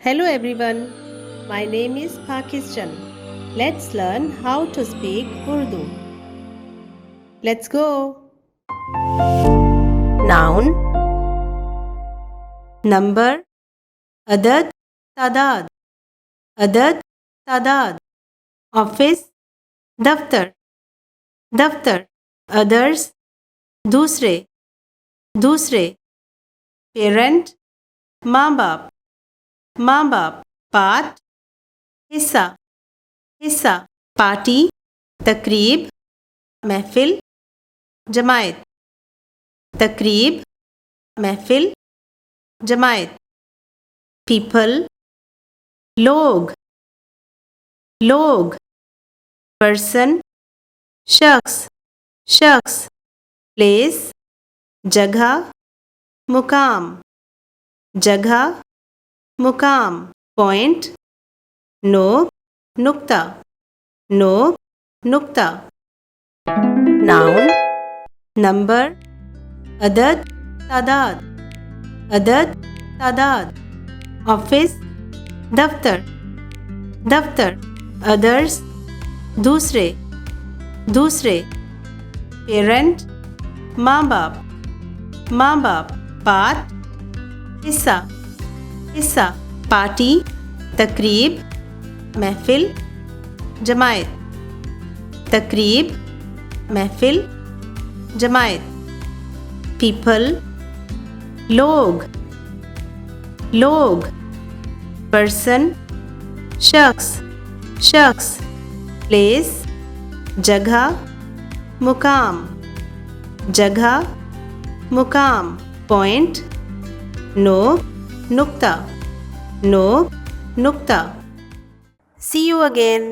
Hello everyone, my name is Pakistan. Let's learn how to speak Urdu. Let's go. Noun, number, adad, tadad, adad, tadad, office, daftar, daftar, others, दूसरे, दूसरे, parent, माँ बाप, माँ बाप, part, हिस्सा, हिस्सा, party, तकरीब, महफिल, जमायत, तकरीब, महफिल, जमायत, people, लोग, लोग, person, शख्स, शख्स, place, जगह, मुकाम, जगह, मुकाम, point, नोक, नुक्ता, नोक, नुक्ता, noun, number, अदद, तादाद, अदद, तादाद, ऑफिस, दफ्तर, दफ्तर, अदर्स, दूसरे, दूसरे, पेरेंट, माँ बाप, माँ बाप, पार्ट, हिस्सा, हिस्सा, पार्टी, तकरीब, महफिल, जमायत, तकरीब, महफिल, जमायत, पीपल, लोग, लोग, पर्सन, शख्स, शख्स, प्लेस, जगह, मुकाम, जगह, मुकाम, पॉइंट, नोक, नुक्ता, नोक, नुक्ता. See you again.